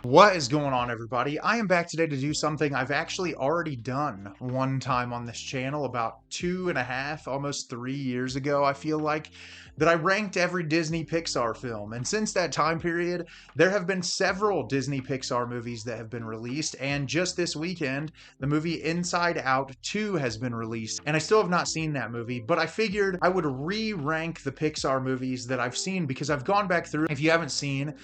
What is going on, everybody? I am back today to do something I've actually already done one time on this channel about 2.5, almost 3 years ago, I feel like, that I ranked every Disney Pixar film. And since that time period, there have been several Disney Pixar movies that have been released. And just this weekend, the movie Inside Out 2 has been released. And I still have not seen that movie, but I figured I would re-rank the Pixar movies that I've seen because I've gone back through. If you haven't seen,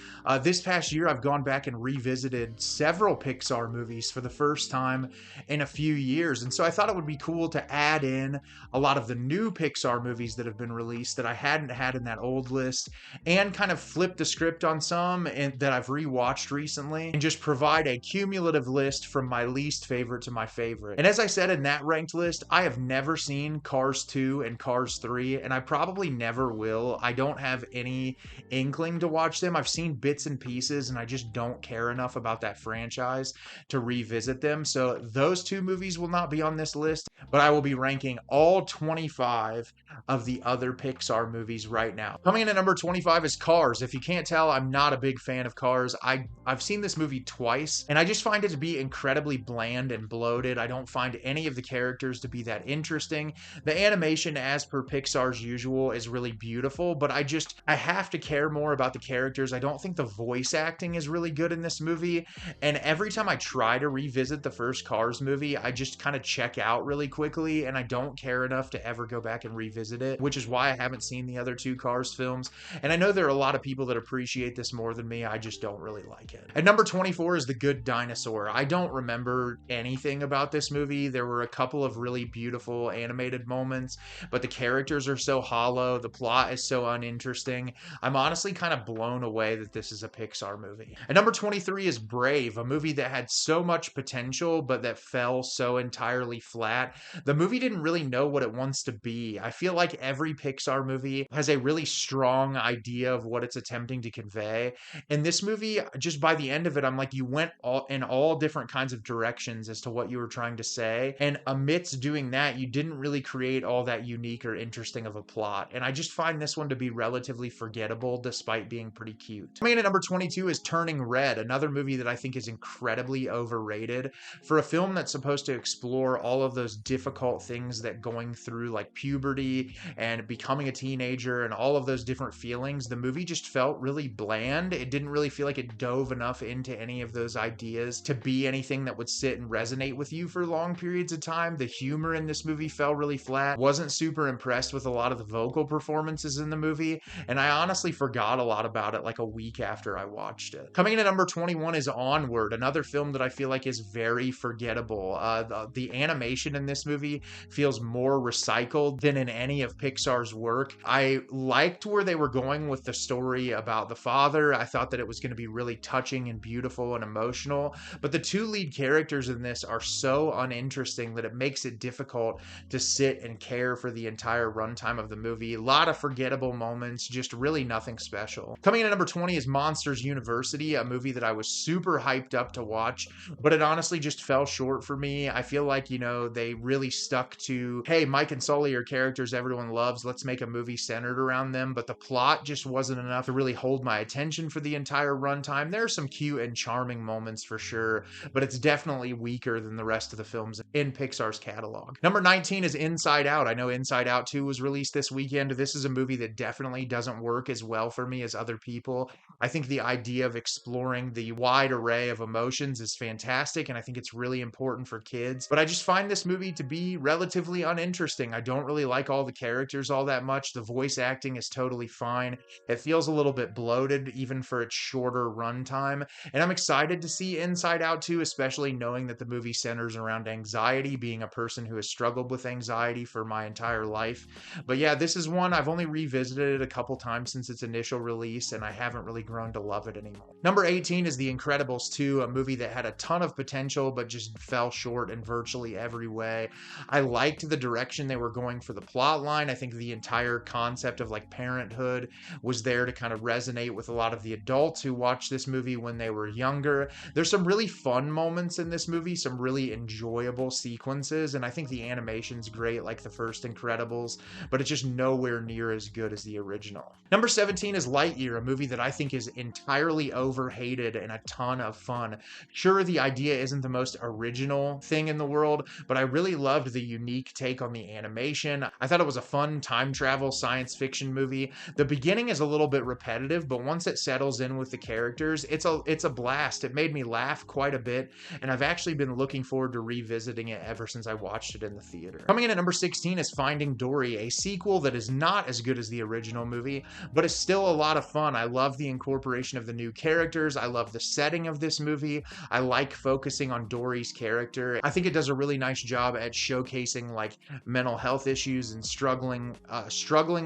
this past year, I've gone back and revisited several Pixar movies for the first time in a few years. And so I thought it would be cool to add in a lot of the new Pixar movies that have been released that I hadn't had in that old list, and kind of flip the script on some that I've rewatched recently, and just provide a cumulative list from my least favorite to my favorite. And as I said in that ranked list, I have never seen Cars 2 and Cars 3, and I probably never will. I don't have any inkling to watch them. I've seen bits and pieces, and I just don't care enough about that franchise to revisit them. So those two movies will not be on this list, but I will be ranking all 25 of the other Pixar movies right now. Coming in at number 25 is Cars. If you can't tell, I'm not a big fan of Cars. I've seen this movie twice, and I just find it to be incredibly bland and bloated. I don't find any of the characters to be that interesting. The animation, as per Pixar's usual, is really beautiful, but I have to care more about the characters. I don't think the voice acting is really good in this movie, and every time I try to revisit the first Cars movie, I just kind of check out really quickly, and I don't care enough to ever go back and revisit it, which is why I haven't seen the other two Cars films. And I know there are a lot of people that appreciate this more than me. I just don't really like it. At number 24 is The Good Dinosaur. I don't remember anything about this movie. There were a couple of really beautiful animated moments, but the characters are so hollow. The plot is so uninteresting. I'm honestly kind of blown away that this is a Pixar movie. At number 23 is Brave, a movie that had so much potential, but that fell so entirely flat. The movie didn't really know what it wants to be. I feel like every Pixar movie has a really strong idea of what it's attempting to convey. And this movie, just by the end of it, I'm like, you went in all different kinds of directions as to what you were trying to say. And amidst doing that, you didn't really create all that unique or interesting of a plot. And I just find this one to be relatively forgettable despite being pretty cute. Coming in at number 22 is Turning Red, another movie that I think is incredibly overrated. For a film that's supposed to explore all of those difficult things that going through like puberty and becoming a teenager and all of those different feelings, the movie just felt really bland. It didn't really feel like it dove enough into any of those ideas to be anything that would sit and resonate with you for long periods of time. The humor in this movie fell really flat. Wasn't super impressed with a lot of the vocal performances in the movie, and I honestly forgot a lot about it like a week after I watched it. Coming in at number 21 is Onward, another film that I feel like is very forgettable. The animation in this movie feels more recycled than in any of Pixar's work. I liked where they were going with the story about the father. I thought that it was going to be really touching and beautiful and emotional, but the two lead characters in this are so uninteresting that it makes it difficult to sit and care for the entire runtime of the movie. A lot of forgettable moments, just really nothing special. Coming in at number 20 is Monsters University, a movie that I was super hyped up to watch, but it honestly just fell short for me. I feel like, they really stuck to, hey, Mike and Sully are characters everyone loves, let's make a movie centered around them, but the plot just wasn't enough to really hold my attention for the entire runtime. There are some cute and charming moments for sure, but it's definitely weaker than the rest of the films in Pixar's catalog. Number 19 is Inside Out. I know Inside Out 2 was released this weekend. This is a movie that definitely doesn't work as well for me as other people. I think the idea of exploring the wide array of emotions is fantastic, and I think it's really important for kids, but I just find this movie to be relatively uninteresting. I don't really like all the characters all that much. The voice acting is totally fine. It feels a little bit bloated even for its shorter runtime, and I'm excited to see Inside Out 2, especially knowing that the movie centers around anxiety, being a person who has struggled with anxiety for my entire life. But yeah, this is one I've only revisited it a couple times since its initial release, and I haven't really grown to love it anymore. Number 18 is The Incredibles 2, a movie that had a ton of potential but just fell short in virtually every way. I liked the direction they were going for the plot line. I think the entire concept concept of like parenthood was there to kind of resonate with a lot of the adults who watched this movie when they were younger. There's some really fun moments in this movie, some really enjoyable sequences, and I think the animation's great, like the first Incredibles, but it's just nowhere near as good as the original. Number 17 is Lightyear, a movie that I think is entirely overhated and a ton of fun. Sure, the idea isn't the most original thing in the world, but I really loved the unique take on the animation. I thought it was a fun time travel science fiction movie. The beginning is a little bit repetitive, but once it settles in with the characters, it's a blast. It made me laugh quite a bit, and I've actually been looking forward to revisiting it ever since I watched it in the theater. Coming in at number 16 is Finding Dory, a sequel that is not as good as the original movie, but is still a lot of fun. I love the incorporation of the new characters. I love the setting of this movie. I like focusing on Dory's character. I think it does a really nice job at showcasing like mental health issues and struggling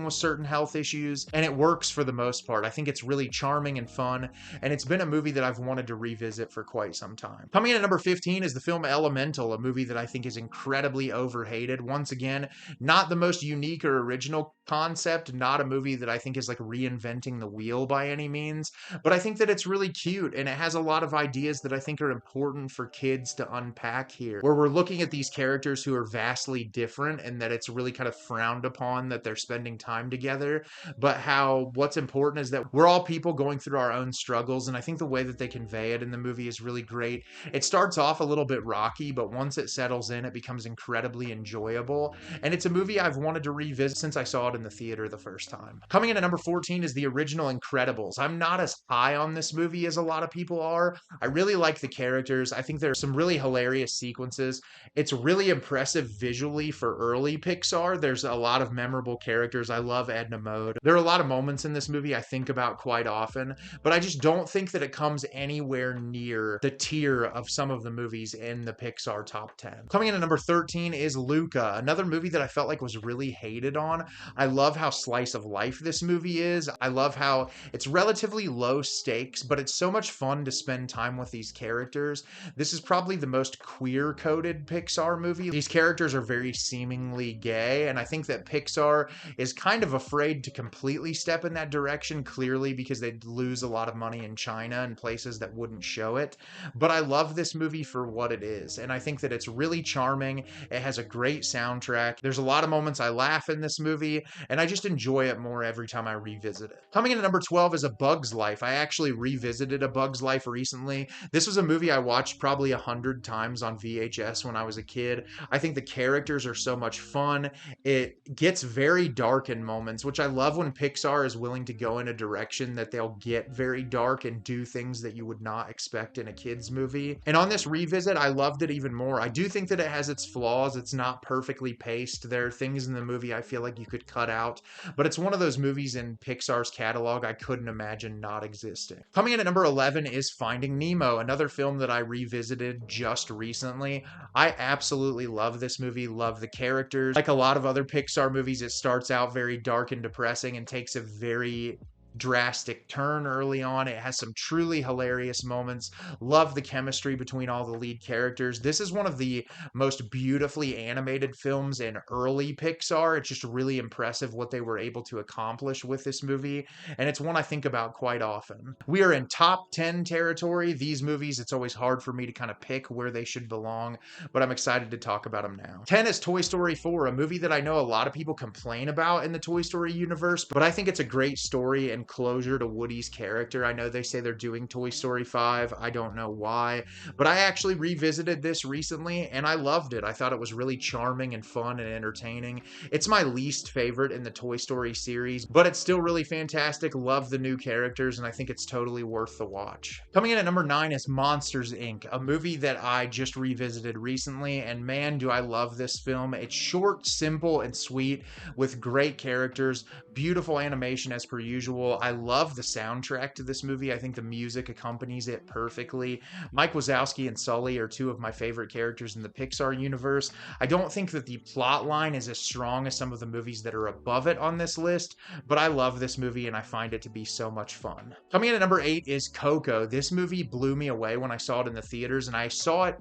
with certain health issues, and it works for the most part. I think it's really charming and fun, and it's been a movie that I've wanted to revisit for quite some time. Coming in at number 15 is the film Elemental, a movie that I think is incredibly overhated. Once again, not the most unique or original concept, not a movie that I think is like reinventing the wheel by any means, but I think that it's really cute, and it has a lot of ideas that I think are important for kids to unpack here, where we're looking at these characters who are vastly different and that it's really kind of frowned upon that they're spending time together, but how what's important is that we're all people going through our own struggles, and I think the way that they convey it in the movie is really great. It starts off a little bit rocky, but once it settles in, it becomes incredibly enjoyable, and it's a movie I've wanted to revisit since I saw it in the theater the first time. Coming in at number 14 is the original Incredibles. I'm not as high on this movie as a lot of people are. I really like the characters. I think there's some really hilarious sequences. It's really impressive visually for early Pixar. There's a lot of memorable characters. I love Edna Mode. There are a lot of moments in this movie I think about quite often, but I just don't think that it comes anywhere near the tier of some of the movies in the Pixar top 10. Coming in at number 13 is Luca, another movie that I felt like was really hated on. I love how slice of life this movie is. I love how it's relatively low stakes, but it's so much fun to spend time with these characters. This is probably the most queer-coded Pixar movie. These characters are very seemingly gay, and I think that Pixar is kind of afraid to completely step in that direction, clearly because they'd lose a lot of money in China and places that wouldn't show it. But I love this movie for what it is, and I think that it's really charming. It has a great soundtrack. There's a lot of moments I laugh in this movie, and I just enjoy it more every time I revisit it. Coming in at number 12 is A Bug's Life. I actually revisited A Bug's Life recently. This was a movie I watched probably 100 times on VHS when I was a kid. I think the characters are so much fun. It gets very dark in moments, which I love when Pixar is willing to go in a direction that they'll get very dark and do things that you would not expect in a kid's movie. And on this revisit, I loved it even more. I do think that it has its flaws. It's not perfectly paced. There are things in the movie I feel like you could cut out, but it's one of those movies in Pixar's catalog I couldn't imagine not existing. Coming in at number 11 is Finding Nemo, another film that I revisited just recently. I absolutely love this movie, love the characters. Like a lot of other Pixar movies, it starts out very dark and depressing and takes a very drastic turn early on. It has some truly hilarious moments. Love the chemistry between all the lead characters. This is one of the most beautifully animated films in early Pixar. It's just really impressive what they were able to accomplish with this movie, and it's one I think about quite often. We are in top 10 territory. These movies, it's always hard for me to kind of pick where they should belong, but I'm excited to talk about them now. 10 is Toy Story 4, a movie that I know a lot of people complain about in the Toy Story universe, but I think it's a great story and closure to Woody's character. I know they say they're doing Toy Story 5. I don't know why, but I actually revisited this recently and I loved it. I thought it was really charming and fun and entertaining. It's my least favorite in the Toy Story series, but it's still really fantastic. Love the new characters and I think it's totally worth the watch. Coming in at number 9 is Monsters, Inc., a movie that I just revisited recently, and man, do I love this film. It's short, simple, and sweet with great characters, beautiful animation as per usual. beautiful. I love the soundtrack to this movie. I think the music accompanies it perfectly. Mike Wazowski and Sully are two of my favorite characters in the Pixar universe. I don't think that the plot line is as strong as some of the movies that are above it on this list, but I love this movie and I find it to be so much fun. Coming in at number 8 is Coco. This movie blew me away when I saw it in the theaters, and I saw it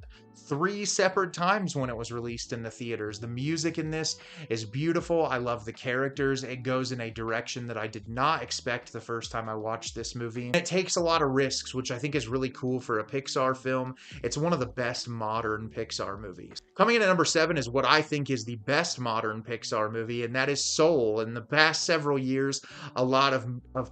3 separate times when it was released in the theaters. The music in this is beautiful. I love the characters. It goes in a direction that I did not expect the first time I watched this movie. It takes a lot of risks, which I think is really cool for a Pixar film. It's one of the best modern Pixar movies. Coming in at number 7 is what I think is the best modern Pixar movie, and that is Soul. In the past several years, a lot of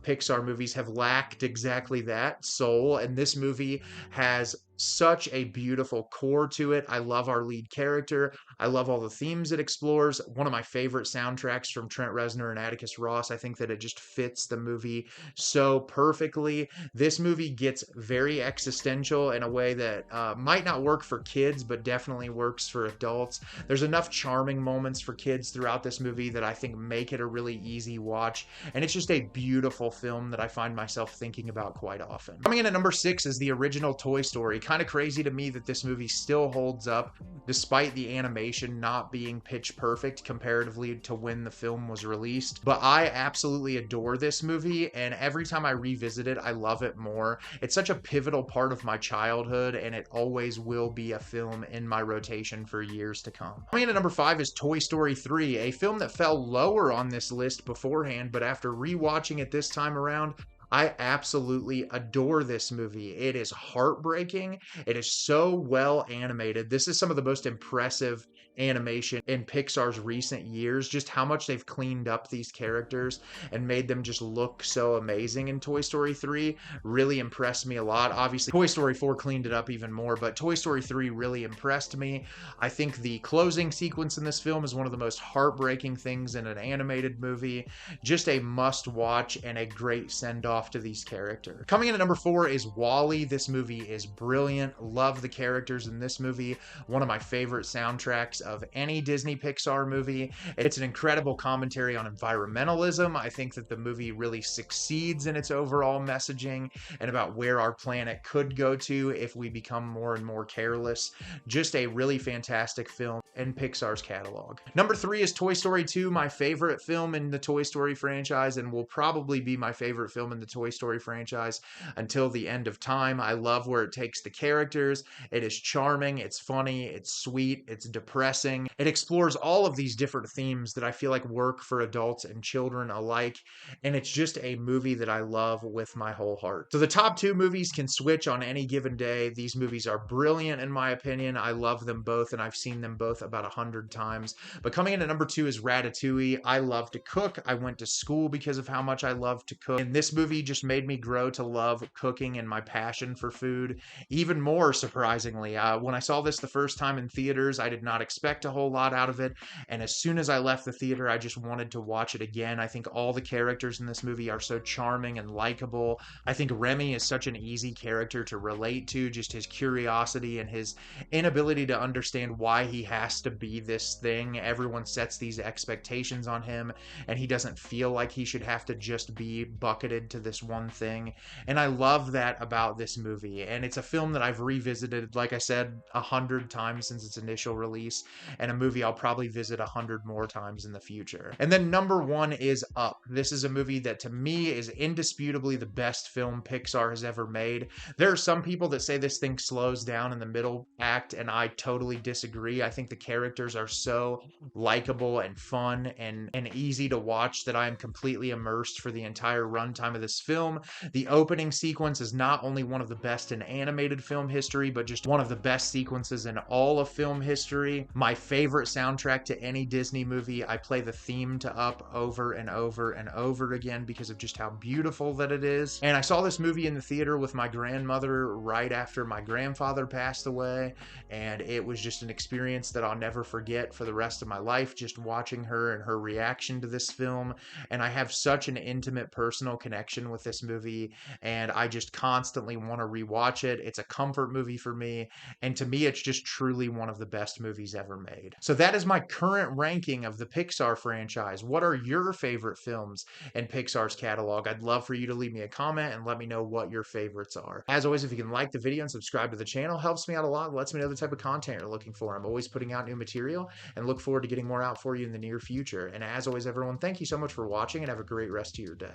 Pixar movies have lacked exactly that, Soul, and this movie has such a beautiful core to it. I love our lead character. I love all the themes it explores. One of my favorite soundtracks from Trent Reznor and Atticus Ross. I think that it just fits the movie so perfectly. This movie gets very existential in a way that might not work for kids, but definitely works for adults. There's enough charming moments for kids throughout this movie that I think make it a really easy watch. And it's just a beautiful film that I find myself thinking about quite often. Coming in at number 6 is the original Toy Story. Kind of crazy to me that this movie still holds up despite the animation not being pitch perfect comparatively to when the film was released. But I absolutely adore this movie, and every time I revisit it, I love it more. It's such a pivotal part of my childhood, and it always will be a film in my rotation for years to come. Coming in at number 5 is Toy Story 3, a film that fell lower on this list beforehand, but after rewatching it this time around, I absolutely adore this movie. It is heartbreaking. It is so well animated. This is some of the most impressive animation in Pixar's recent years. Just how much they've cleaned up these characters and made them just look so amazing in Toy Story 3 really impressed me a lot. Obviously, Toy Story 4 cleaned it up even more, but Toy Story 3 really impressed me. I think the closing sequence in this film is one of the most heartbreaking things in an animated movie. Just a must watch and a great send-off to these characters. Coming in at number 4 is WallE. This movie is brilliant. Love the characters in this movie. One of my favorite soundtracks of any Disney Pixar movie. It's an incredible commentary on environmentalism. I think that the movie really succeeds in its overall messaging and about where our planet could go to if we become more and more careless. Just a really fantastic film in Pixar's catalog. Number 3 is Toy Story 2, my favorite film in the Toy Story franchise, and will probably be my favorite film in the Toy Story franchise until the end of time. I love where it takes the characters. It is charming, it's funny, it's sweet, it's depressing. It explores all of these different themes that I feel like work for adults and children alike, and it's just a movie that I love with my whole heart. So the top 2 movies can switch on any given day. These movies are brilliant in my opinion. I love them both, and I've seen them both about 100 times. But coming in at number 2 is Ratatouille. I love to cook. I went to school because of how much I love to cook, and this movie just made me grow to love cooking and my passion for food even more, surprisingly. When I saw this the first time in theaters, I did not expect a whole lot out of it, and as soon as I left the theater, I just wanted to watch it again. I think all the characters in this movie are so charming and likable. I think Remy is such an easy character to relate to, just his curiosity and his inability to understand why he has to be this thing. Everyone sets these expectations on him, and he doesn't feel like he should have to just be bucketed to this one thing. And I love that about this movie. And it's a film that I've revisited, like I said, 100 times since its initial release, and a movie I'll probably visit 100 more times in the future. And then number 1 is Up. This is a movie that to me is indisputably the best film Pixar has ever made. There are some people that say this thing slows down in the middle act, and I totally disagree. I think the characters are so likable and fun and easy to watch that I am completely immersed for the entire runtime of this film. The opening sequence is not only one of the best in animated film history, but just one of the best sequences in all of film history. My favorite soundtrack to any Disney movie. I play the theme to Up over and over and over again because of just how beautiful that it is. And I saw this movie in the theater with my grandmother right after my grandfather passed away, and it was just an experience that I'll never forget for the rest of my life, just watching her and her reaction to this film. And I have such an intimate personal connection with this movie, and I just constantly want to rewatch it. It's a comfort movie for me, and to me it's just truly one of the best movies ever ever made. So that is my current ranking of the Pixar franchise. What are your favorite films in Pixar's catalog? I'd love for you to leave me a comment and let me know what your favorites are. As always, if you can like the video and subscribe to the channel, helps me out a lot and lets me know the type of content you're looking for. I'm always putting out new material and look forward to getting more out for you in the near future. And as always, everyone, thank you so much for watching and have a great rest of your day.